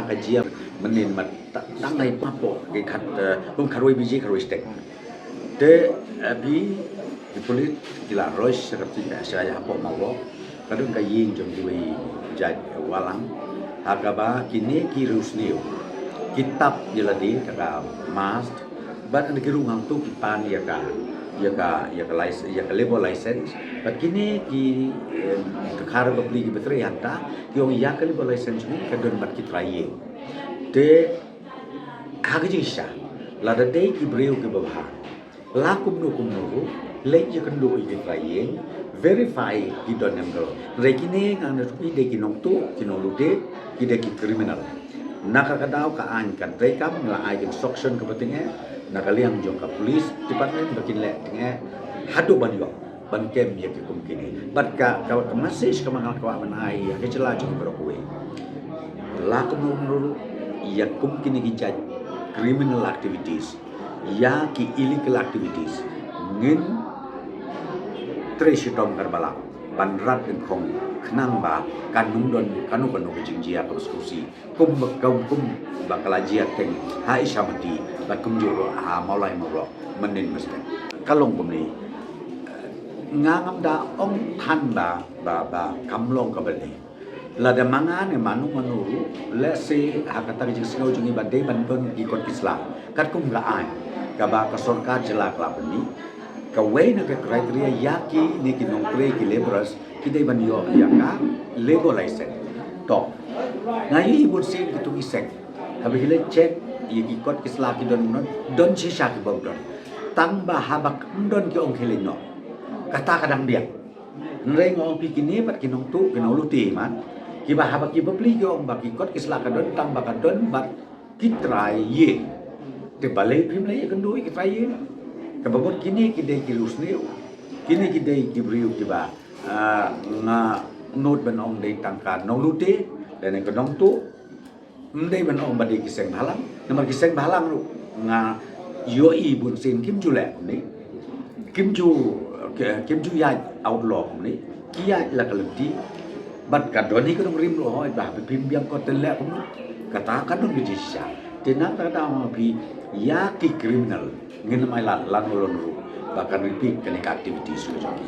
kajian menin mat tang nai papo ke khat bum kharoi biji kharoi stek te abi di polit kila rois seperti saya hapo mawo kadung kaying jom diwi jaj walang hakaba kini kirus niu kitab jeladi kaka mas bat an kirung hang tu kipan ya ka license ya ka label license bat kini ki khar babli ki betre yanta yong ya ka label license ni kadon bat ki traye te hagji sha la da dei ki breu ki babha la kumnu le je kendo ki traye verify ki don nemro rekine ang rupi de ki nong tu ki nong lude ki de ki criminal nakakadaw ka an kan rekam la ay instruction ka batinge nakaliang jong ka police department bakin le tinge hadu banyo ban kem ye ki kum kini bat ka message ka mangal ka man ay ke cela jong berokwe la kumuru ya kum kini ki judge criminal activities ya ki illegal activities ngin treshitong karbala banrat den khong khnang ba kanung don kanu jingjia ka diskusi kum bakalajia teng ha ishamati ba kum juro ha maulai mawlo menin mesti kalong pumni ngangam da ong than ba kamlong ka bani la da manga ne manuru le se ha kata jing singo jungi ba de ban don ki kot islam kat kum ga ai ka ba ka sarkar jela ka bani kawai na kriteria yaki ni kinongtre ki laborers kidai ban yo ya ka labor license to ngai ibun sin kitu isek habile check ye ki kot kisla ki don shisha ki bawdon tang ba habak don ki ong khele no kata kadang dia nrei ngong pi kini bat kinong tu kinong luti man ki ba habak ki bapli yo ong ba ki kot kisla ka don tang ba ka don bat ki try ye te balai prim le kendoi ki try ye kababot kini kidai kilus niu kini kidai kibriu kiba nga not ban ong dei tangka nong lute dan ke nong tu ndei ban ong badi kiseng balang nomor kiseng balang lu nga yo i bun sin kim ju le ni kim ju ya outlaw ni kia la kalti bat ka doni ko rim lo hoi ba pim biang ko tele ko kata kan dong di sya tenang kata ma pi ya ki criminal ngin mai lan ulun ru bahkan repeat kenika activities ko joki